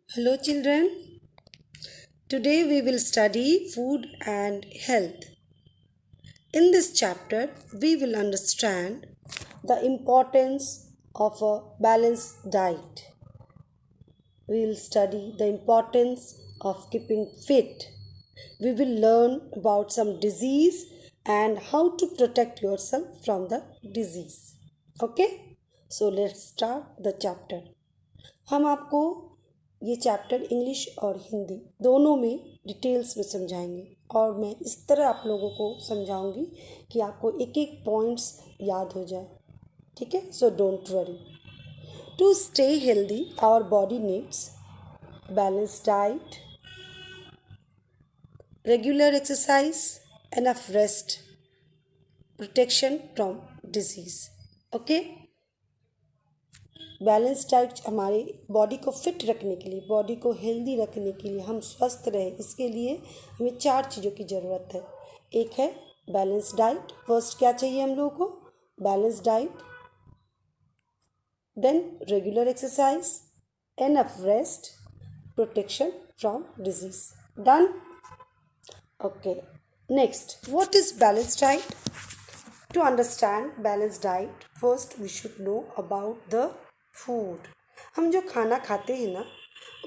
Hello, children. Today we will study food and health. In this chapter, we will understand the importance of a balanced diet. We will study the importance of keeping fit. We will learn about some disease and how to protect yourself from the disease. Okay? So let's start the chapter. हम आपको ये chapter English और हिंदी दोनों में details में समझाएंगे और मैं इस तरह आप लोगों को समझाऊंगी कि आपको एक एक पॉइंट्स याद हो जाए. ठीक है. So don't worry. To stay healthy our body needs balance diet, regular exercise, enough rest, protection from disease. Okay. Balance diet हमारे बॉडी को फिट रखने के लिए, बॉडी को हेल्दी रखने के लिए, हम स्वस्थ रहे, इसके लिए हमें 4 चीज़ों की ज़रूरत है. एक है बैलेंस डाइट. फर्स्ट क्या चाहिए हम लोगों को? Balance diet. Then regular exercise, enough rest, protection from disease. Done. Okay. Next, what is balance diet? To understand balanced diet, first we should know about the food. हम जो खाना खाते हैं ना,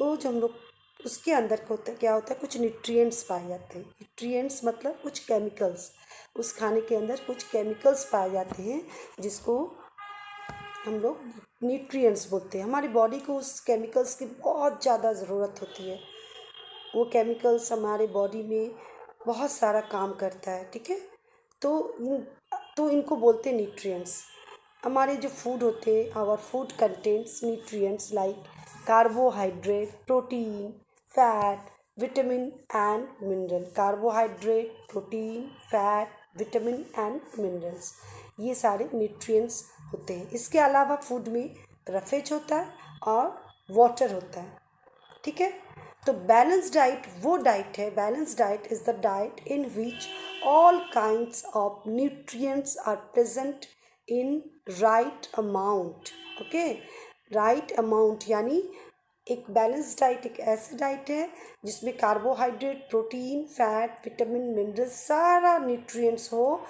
वो जो हम लोग उसके अंदर क्या होता है, कुछ न्यूट्रिएंट्स पाए जाते हैं. न्यूट्रिएंट्स मतलब कुछ केमिकल्स. उस खाने के अंदर कुछ केमिकल्स पाए जाते हैं जिसको हम लोग न्यूट्रिएंट्स बोलते हैं. हमारी बॉडी को उस केमिकल्स की बहुत ज़्यादा ज़रूरत होती है. वो केमिकल्स हमारे बॉडी में बहुत सारा काम करता है. ठीक है. तो इनको बोलते हैं न्यूट्रिएंट्स. हमारे जो फूड होते हैं, our food contents nutrients like carbohydrate, protein, fat, vitamin and mineral. Carbohydrate, protein, fat, vitamin and minerals, ये सारे न्यूट्रिएंट्स होते हैं. इसके अलावा फूड में रफेज होता है और वाटर होता है. ठीक है. तो बैलेंस डाइट वो डाइट है, balance diet is the diet in which all kinds of nutrients are present in right amount. Okay. Right amount यानी एक बैलेंस डाइट एक ऐसी डाइट है जिसमें carbohydrate, protein, fat, vitamin, mineral, सारा न्यूट्रिएंट्स हो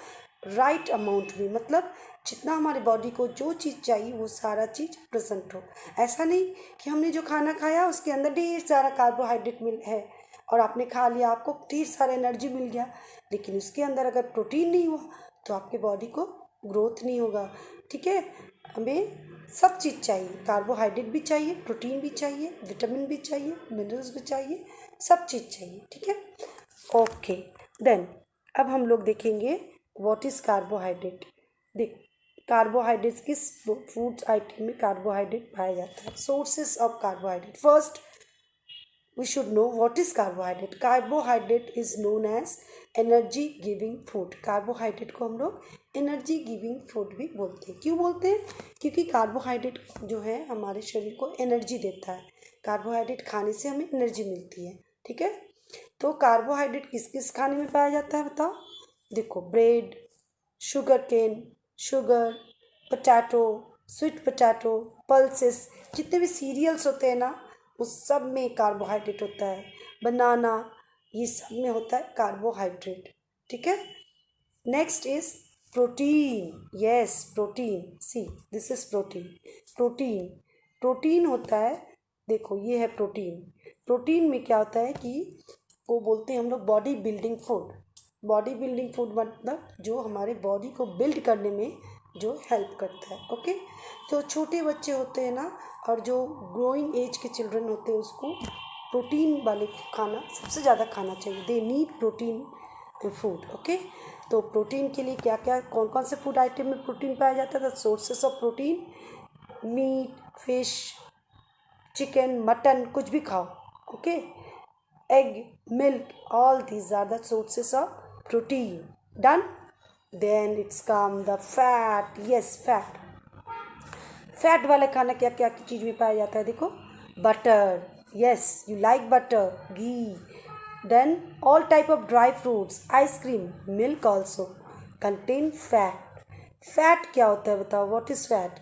राइट अमाउंट में. मतलब जितना हमारे बॉडी को जो चीज़ चाहिए वो सारा चीज़ प्रेजेंट हो. ऐसा नहीं कि हमने जो खाना खाया उसके अंदर ढेर सारा कार्बोहाइड्रेट मिल है और आपने खा लिया, आपको ढेर सारा एनर्जी मिल गया, लेकिन उसके अंदर अगर प्रोटीन नहीं हुआ तो आपके बॉडी को ग्रोथ नहीं होगा. ठीक है. हमें सब चीज़ चाहिए. कार्बोहाइड्रेट भी चाहिए, प्रोटीन भी चाहिए, विटामिन भी चाहिए, मिनरल्स भी चाहिए, सब चीज़ चाहिए. ठीक है. ओके. देन अब हम लोग देखेंगे व्हाट इज़ कार्बोहाइड्रेट. देख, कार्बोहाइड्रेट्स किस फूड आइटम में कार्बोहाइड्रेट पाया जाता है. Sources of carbohydrate. First we should know what is carbohydrate. Carbohydrate is known as energy giving food. Carbohydrate को हम लोग एनर्जी गिविंग फूड भी बोलते हैं. क्यों बोलते हैं? क्योंकि कार्बोहाइड्रेट जो है हमारे शरीर को एनर्जी देता है. कार्बोहाइड्रेट खाने से हमें एनर्जी मिलती है. ठीक है. तो कार्बोहाइड्रेट किस किस खाने में पाया जाता है बताओ. देखो, bread, sugar cane, sugar, potato, sweet potato, pulses, जितने भी सीरियल्स होते हैं ना उस सब में कार्बोहाइड्रेट होता है. बनाना, ये सब में होता है कार्बोहाइड्रेट. ठीक है. Next is protein. Yes, protein. See, this is protein. Protein protein होता है. देखो, ये है प्रोटीन. प्रोटीन में क्या होता है कि वो बोलते हैं हम लोग body building food. Body building food मतलब जो हमारे बॉडी को बिल्ड करने में जो हेल्प करता है. ओके. तो छोटे बच्चे होते हैं ना और जो ग्रोइंग एज के चिल्ड्रन होते हैं उसको प्रोटीन वाले खाना सबसे ज़्यादा खाना चाहिए. They need protein food. Okay. तो प्रोटीन के लिए क्या क्या कौन कौन से फूड आइटम में प्रोटीन पाया जाता है? The sources of protein: meat, fish, chicken, mutton, कुछ भी खाओ. Okay. Egg, milk, all these are the sources of protein. Done. Then it's come the fat. Yes, fat. Fat वाला खाना क्या क्या चीज़ में पाया जाता है? देखो, butter. Yes, you like butter, ghee. Then all type of dry fruits, ice cream, milk also contain fat. Fat क्या होता है बताओ? What is fat?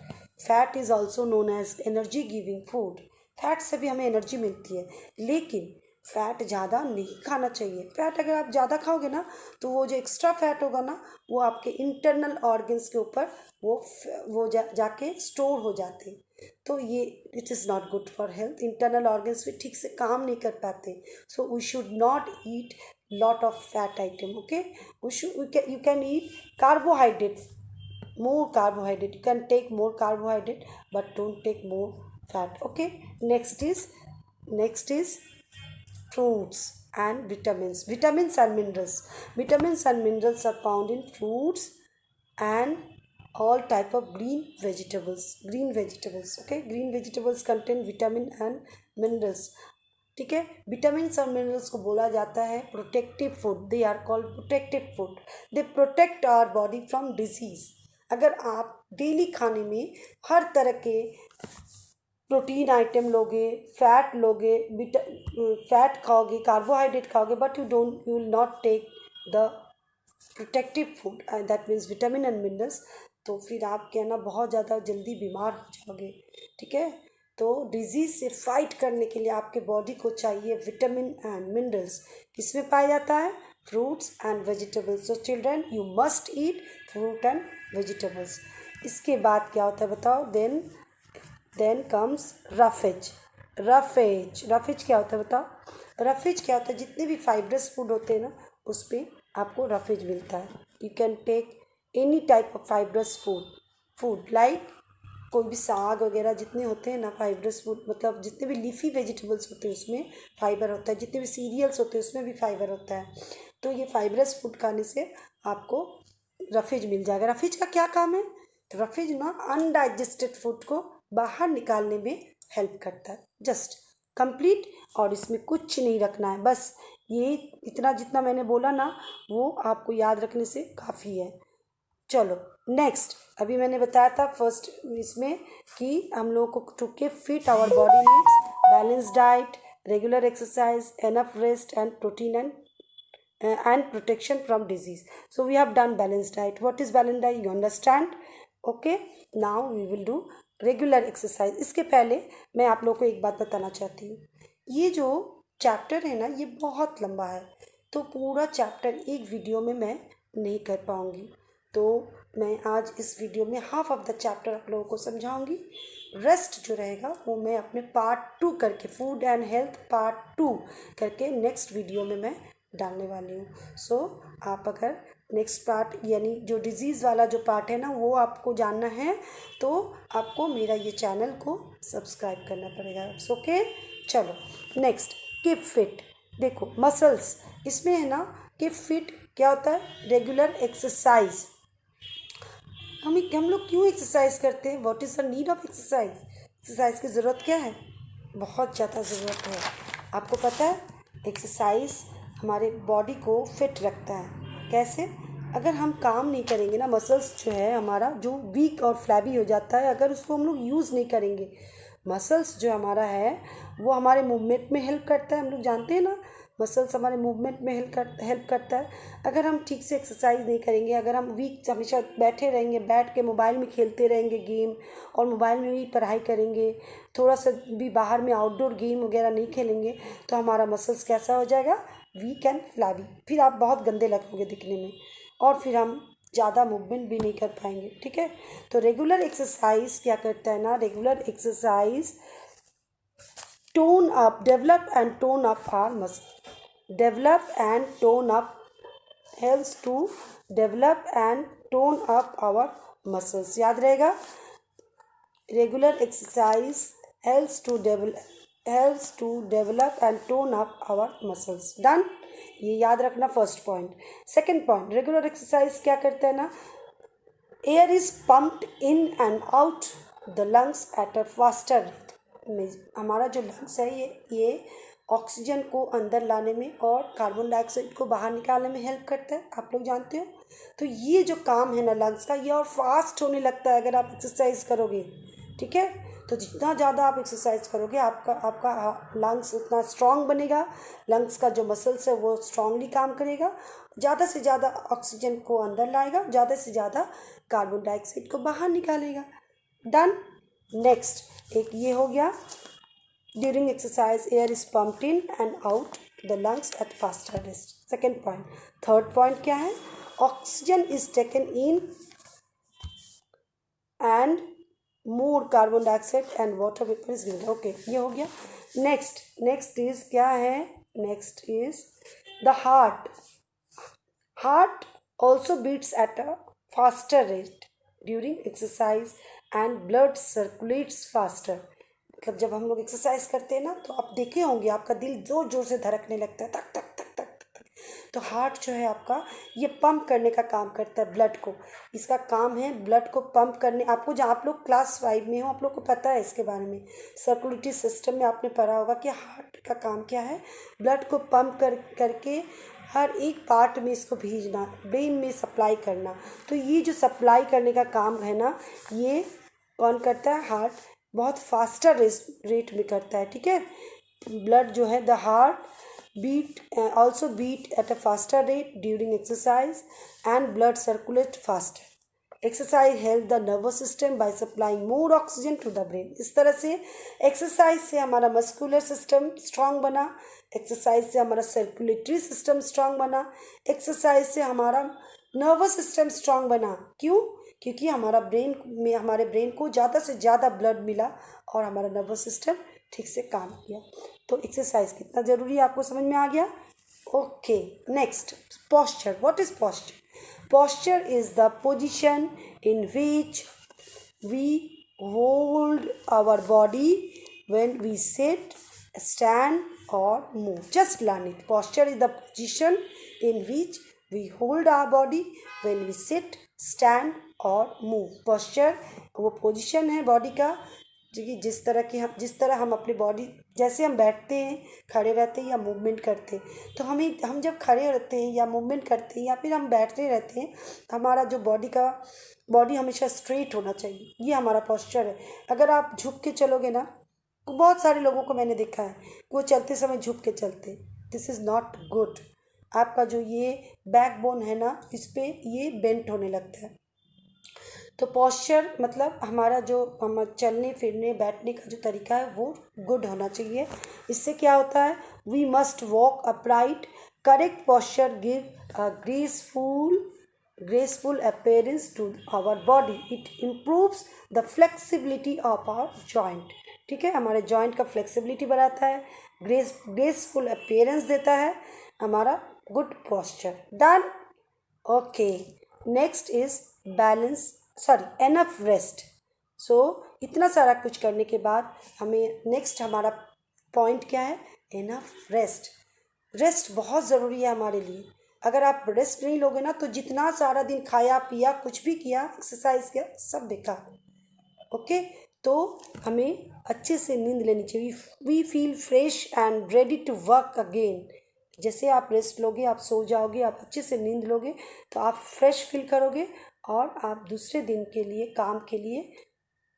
Fat is also known as energy giving food. Fat से भी हमें एनर्जी मिलती है, लेकिन फैट ज़्यादा नहीं खाना चाहिए। फैट अगर आप ज़्यादा खाओगे ना तो वो जो एक्स्ट्रा फैट होगा ना वो आपके इंटरनल ऑर्गन्स के ऊपर वो जाके स्टोर हो जाते हैं। तो ये it is not good for health. Internal organs भी ठीक से काम नहीं कर पाते। So we should not eat lot of fat item. Okay, you can eat carbohydrates, more carbohydrate. You can take more carbohydrate but don't take more fat. Okay, next is fruits and vitamins and minerals are found in fruits and all type of green vegetables. Okay, green vegetables contain vitamin and minerals. ठीक है, vitamins और minerals को बोला जाता है protective food. They are called protective food. They protect our body from disease. अगर आप daily खाने में हर तरह के प्रोटीन आइटम लोगे, फैट लोगे, फैट खाओगे, कार्बोहाइड्रेट खाओगे, but you will not take the protective food, that means vitamin and minerals, तो फिर आप क्या ना बहुत ज़्यादा जल्दी बीमार हो जाओगे। ठीक है, तो डिजीज़ से फाइट करने के लिए आपके बॉडी को चाहिए विटामिन एंड मिनरल्स। किसमें पाया जाता है? Fruits and vegetables. So children, you must eat fruit and vegetables. इसके बाद क्या होता है बताओ? Then comes roughage. रफेज क्या होता है बताओ? रफेज क्या होता है? जितने भी फाइब्रस फूड होते हैं ना उस पर आपको रफेज मिलता है। You can take any type of fibrous food like कोई भी साग वगैरह जितने होते हैं ना फाइब्रस फूड, मतलब जितने भी लीफी वेजिटेबल्स होते हैं उसमें फाइबर होता है, जितने भी सीरियल्स होते हैं उसमें भी फाइबर होता है। तो ये फाइब्रस फूड खाने से आपको रफेज मिल जाएगा। रफेज का क्या काम है? तो रफेज ना अनडाइजेस्टेड फूड को बाहर निकालने में हेल्प करता है। जस्ट कंप्लीट, और इसमें कुछ नहीं रखना है, बस ये इतना जितना मैंने बोला ना वो आपको याद रखने से काफ़ी है। चलो नेक्स्ट, अभी मैंने बताया था फर्स्ट इसमें कि हम लोगों को to keep fit our body needs balance diet, regular exercise, enough rest and protein and protection from disease. So we have done balanced diet. What is balanced diet? You understand? Okay, now we will do regular exercise. इसके पहले मैं आप लोगों को एक बात बताना चाहती हूँ। ये जो चैप्टर है ना ये बहुत लंबा है, तो पूरा चैप्टर एक वीडियो में मैं नहीं कर पाऊँगी। तो मैं आज इस वीडियो में हाफ ऑफ द चैप्टर आप लोगों को समझाऊंगी। रेस्ट जो रहेगा वो मैं अपने पार्ट 2 करके, फूड एंड हेल्थ पार्ट 2 करके नेक्स्ट वीडियो में मैं डालने वाली हूँ। सो आप अगर नेक्स्ट पार्ट यानी जो डिज़ीज़ वाला जो पार्ट है ना वो आपको जानना है तो आपको मेरा ये चैनल को सब्सक्राइब करना पड़ेगा। It's okay. चलो नेक्स्ट, कीप फिट। देखो मसल्स इसमें है ना, कीप फिट क्या होता है? Regular exercise. हम लोग क्यों एक्सरसाइज करते हैं? What is the need of exercise? Exercise की ज़रूरत क्या है? बहुत ज़्यादा ज़रूरत है। आपको पता है एक्सरसाइज हमारे बॉडी को फिट रखता है। कैसे? अगर हम काम नहीं करेंगे ना, मसल्स जो है हमारा जो वीक और फ्लैबी हो जाता है, अगर उसको हम लोग यूज़ नहीं करेंगे, मसल्स जो हमारा है वो हमारे मूवमेंट में हेल्प करता है। हम लोग जानते हैं ना मसल्स हमारे मूवमेंट में हेल्प करता है। अगर हम ठीक से एक्सरसाइज नहीं करेंगे, अगर हम वीक हमेशा बैठे रहेंगे, बैठ के मोबाइल में खेलते रहेंगे गेम, और मोबाइल में भी पढ़ाई करेंगे, थोड़ा सा भी बाहर में आउटडोर गेम वगैरह नहीं खेलेंगे, तो हमारा मसल्स कैसा हो जाएगा? Weak and flabby. फिर आप बहुत गंदे लगोगे दिखने में, और फिर हम ज़्यादा मूवमेंट भी नहीं कर पाएंगे। ठीक है, तो रेगुलर एक्सरसाइज क्या करता है ना, regular exercise develop and tone up our muscle. Develop and tone up, helps to develop and tone up our muscles. याद रहेगा, regular exercise helps to develop and tone up our muscles. Done? ये याद रखना first point. Second point, regular exercise क्या करता है ना, air is pumped in and out the lungs at a faster rate. हमारा जो लंग्स है ये ऑक्सीजन को अंदर लाने में और कार्बन डाइऑक्साइड को बाहर निकालने में हेल्प करता है, आप लोग जानते हो। तो ये जो काम है ना लंग्स का, ये और फास्ट होने लगता है अगर आप एक्सरसाइज करोगे। ठीक है, तो जितना ज़्यादा आप एक्सरसाइज करोगे आपका लंग्स उतना स्ट्रांग बनेगा, लंग्स का जो मसल्स है वो स्ट्रांगली काम करेगा, ज़्यादा से ज़्यादा ऑक्सीजन को अंदर लाएगा, ज़्यादा से ज़्यादा कार्बन डाइऑक्साइड को बाहर निकालेगा। डन। नेक्स्ट एक ये हो गया, During exercise, air is pumped in and out the lungs at faster rate. Second point. Third point क्या है? Oxygen is taken in and more carbon dioxide and water vapor is given. Okay, ये हो गया. Next is क्या है? Next is the heart. Heart also beats at a faster rate during exercise and blood circulates faster. मतलब जब हम लोग exercise करते हैं ना तो आप देखे होंगे आपका दिल जोर जोर से धड़कने लगता है, तक तक तक तक तक. तो हार्ट जो है आपका ये पंप करने का काम करता है ब्लड को. इसका काम है ब्लड को पंप करने. आपको जहाँ आप लोग क्लास 5 में हो आप लोग को पता है इसके बारे में. सर्कुलेटरी सिस्टम में आपने पढ़ा होगा कि हार्ट का काम क्या है, ब्लड को पंप करके हर एक पार्ट में इसको भेजना, ब्रेन में सप्लाई करना. तो ये जो सप्लाई करने का काम है ना, ये कौन करता है? हार्ट बहुत फास्टर रेट में करता है. ठीक है, ब्लड जो है the heart beat also beat at a faster rate during exercise and blood circulate faster. Exercise help the nervous system by supplying more oxygen to the brain. इस तरह से एक्सरसाइज से हमारा मस्कुलर सिस्टम स्ट्रांग बना, exercise से हमारा circulatory system strong बना, exercise से हमारा नर्वस सिस्टम स्ट्रांग बना. क्यों? क्योंकि हमारे ब्रेन को ज़्यादा से ज़्यादा ब्लड मिला और हमारा नर्वस सिस्टम ठीक से काम किया. तो एक्सरसाइज कितना ज़रूरी है आपको समझ में आ गया. Okay, next posture. What is posture? Posture is the position in which we hold our body when we sit, stand or move. Just learn it. Posture is the position in which we hold our body when we sit, stand or move. Posture वो position है body का जिस तरह हम अपनी body, जैसे हम बैठते हैं, खड़े रहते हैं या मूवमेंट करते हैं, तो हम जब खड़े रहते हैं या मूवमेंट करते हैं या फिर हम बैठते रहते हैं तो हमारा जो बॉडी हमेशा स्ट्रेट होना चाहिए. ये हमारा पोस्चर है. अगर आप झुक के चलोगे ना, तो बहुत सारे लोगों को मैंने देखा है वो चलते समय झुक के चलते. This is not good. आपका जो ये बैकबोन है ना, इस पर ये बेंट होने लगता है. तो पॉस्चर मतलब हमारा जो हम चलने फिरने बैठने का जो तरीका है वो गुड होना चाहिए. इससे क्या होता है? We must walk upright. Correct posture give a graceful appearance to our body. It improves the flexibility of our joint. ठीक है, हमारे जॉइंट का फ्लेक्सिबिलिटी बढ़ाता है, ग्रेसफुल अपीयरेंस देता है हमारा good posture. Done. Okay, next is enough rest. So इतना सारा कुछ करने के बाद हमें नेक्स्ट हमारा पॉइंट क्या है? Enough rest. रेस्ट बहुत ज़रूरी है हमारे लिए. अगर आप रेस्ट नहीं लोगे ना तो जितना सारा दिन खाया पिया कुछ भी किया, एक्सरसाइज किया, सब बेकार. ओके, तो हमें अच्छे से नींद लेनी चाहिए. We feel fresh and ready to work again. जैसे आप रेस्ट लोगे, आप सो जाओगे, आप अच्छे से नींद लोगे तो आप फ्रेश फील करोगे और आप दूसरे दिन के लिए, काम के लिए,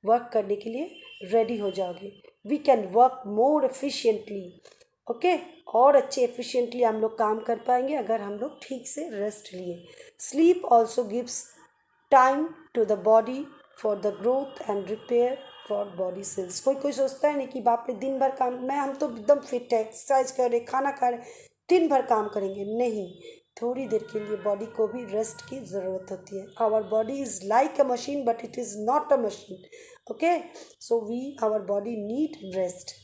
वर्क करने के लिए रेडी हो जाओगे. We can work more efficiently. Okay, और अच्छे एफिशिएंटली हम लोग काम कर पाएंगे अगर हम लोग ठीक से रेस्ट लिए. Sleep also gives time to the body for the growth and repair for body cells. कोई सोचता है नहीं कि बाप रे दिन भर काम, हम तो एकदम फिट है, एक्सरसाइज कर रहे, खाना खा रहे, दिन भर काम करेंगे. नहीं, थोड़ी देर के लिए बॉडी को भी रेस्ट की ज़रूरत होती है. Our body is like a machine but it is not a machine. Okay, so our body need rest.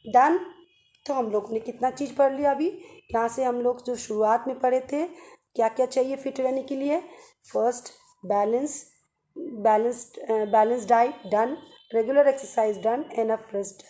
Done. तो हम लोगों ने कितना चीज़ पढ़ लिया अभी. यहाँ से हम लोग जो शुरुआत में पढ़े थे क्या क्या चाहिए फिट रहने के लिए. First, balance diet done, regular exercise done, enough rest.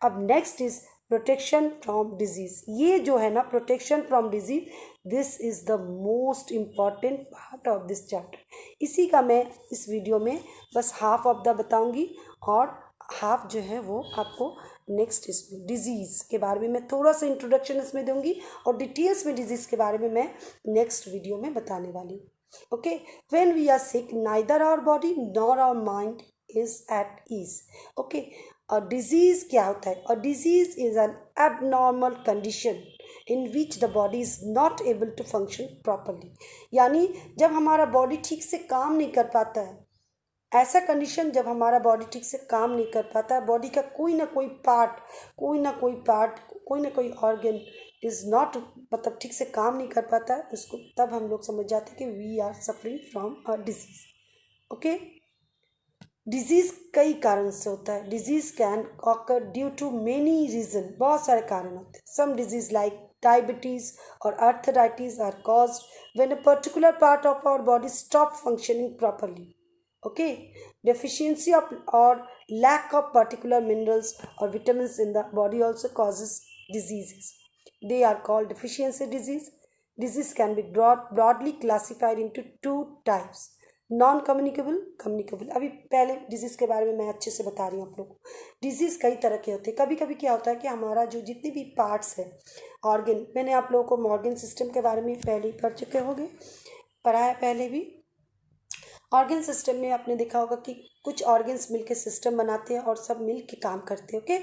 अब next is protection from disease. ये जो है ना protection from disease, this is the most important part of this chapter. इसी का मैं इस वीडियो में बस हाफ ऑफ द बताऊंगी और हाफ जो है वो आपको नेक्स्ट इसमें डिजीज़ के बारे में मैं थोड़ा सा इंट्रोडक्शन इसमें दूंगी और डिटेल्स में डिजीज़ के बारे में मैं नेक्स्ट वीडियो में बताने वाली हूँ. Okay, when we are sick neither our body nor our mind is at ease. Okay, और डिजीज़ क्या होता है? और disease is an abnormal condition in which the body is not able to function properly. यानी जब हमारा body ठीक से काम नहीं कर पाता है, ऐसा कंडीशन जब हमारा बॉडी ठीक से काम नहीं कर पाता, बॉडी का कोई ना कोई पार्ट, कोई ना कोई ऑर्गन इज़ नॉट, मतलब ठीक से काम नहीं कर पाता है उसको, तब हम लोग समझ जाते हैं कि we are suffering from a disease. Okay, disease कई कारण से होता है। Disease can occur due to many reason, बहुत सारे कारण होते हैं। सम डिजीज लाइक डायबिटीज और arthritis are caused when a particular part of our body stop functioning properly. Okay, deficiency of or lack of particular minerals or vitamins in the body also causes diseases. They are called deficiency disease. Disease can be broadly classified into two types: non communicable, communicable. अभी पहले disease के बारे में मैं अच्छे से बता रही हूँ आप लोगों को। डिजीज़ कई तरह के होते हैं। कभी कभी क्या होता है कि हमारा जो जितने भी पार्ट्स है, ऑर्गन, मैंने आप लोगों को ऑर्गन सिस्टम के बारे में पहले ही पढ़ चुके होंगे, पढ़ा है पहले भी। ऑर्गन सिस्टम में आपने देखा होगा कि कुछ ऑर्गन्स मिलके सिस्टम बनाते हैं और सब मिल के काम करते हैं। ओके,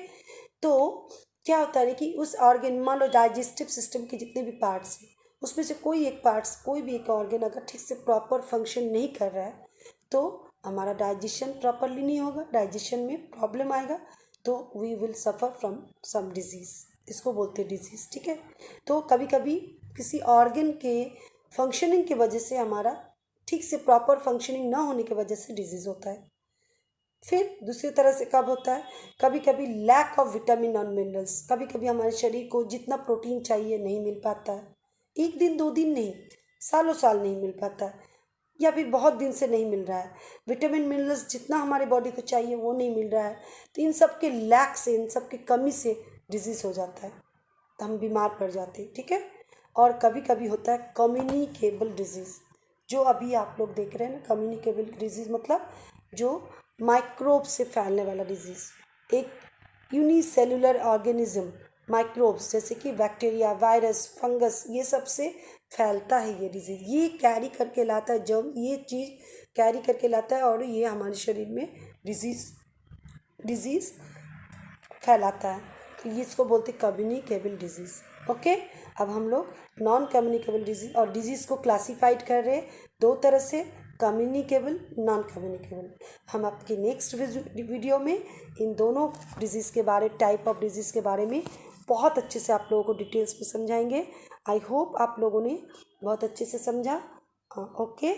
तो क्या होता है कि उस ऑर्गन, मान लो डाइजेस्टिव सिस्टम के जितने भी पार्ट्स हैं, उसमें से कोई एक पार्ट्स, कोई भी एक ऑर्गन अगर ठीक से प्रॉपर फंक्शन नहीं कर रहा है तो हमारा डाइजेशन प्रॉपरली नहीं होगा, डाइजेशन में प्रॉब्लम आएगा, तो we will suffer from some disease, इसको बोलते हैं डिजीज़। ठीक है, तो कभी कभी किसी ऑर्गन के फंक्शनिंग की वजह से, हमारा ठीक से प्रॉपर फंक्शनिंग ना होने की वजह से डिजीज़ होता है। फिर दूसरी तरह से कब होता है, कभी कभी लैक ऑफ विटामिन और मिनरल्स, कभी कभी हमारे शरीर को जितना प्रोटीन चाहिए नहीं मिल पाता है, एक दिन दो दिन नहीं, सालों साल नहीं मिल पाता है, या फिर बहुत दिन से नहीं मिल रहा है। विटामिन मिनरल्स जितना हमारे बॉडी को चाहिए वो नहीं मिल रहा है, तो इन सब के लैक से, इन सब की कमी से डिजीज़ हो जाता है, तो हम बीमार पड़ जाते हैं। ठीक है, और कभी कभी होता है कम्युनिकेबल डिजीज़, जो अभी आप लोग देख रहे हैं ना, कम्युनिकेबल डिजीज़ मतलब जो माइक्रोब से फैलने वाला डिजीज़। एक यूनिसेलुलर ऑर्गेनिज्म, माइक्रोब्स जैसे कि बैक्टीरिया, वायरस, फंगस, ये सब से फैलता है ये डिजीज़। ये कैरी करके लाता है, जब ये चीज़ कैरी करके लाता है और ये हमारे शरीर में डिजीज़ फैलाता है, तो ये इसको बोलते हैं कम्युनिकेबल डिजीज़। ओके, अब हम लोग नॉन कम्युनिकेबल डिजीज़ और डिजीज़ को क्लासीफाइड कर रहे हैं दो तरह से, कम्युनिकेबल, नॉन कम्युनिकेबल। हम आपके नेक्स्ट वीडियो में इन दोनों डिजीज़ के बारे, टाइप ऑफ डिजीज़ के बारे में बहुत अच्छे से आप लोगों को डिटेल्स में समझाएंगे। आई होप आप लोगों ने बहुत अच्छे से समझा। Okay,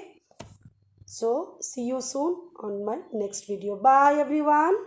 so see you soon on my next video. Bye everyone.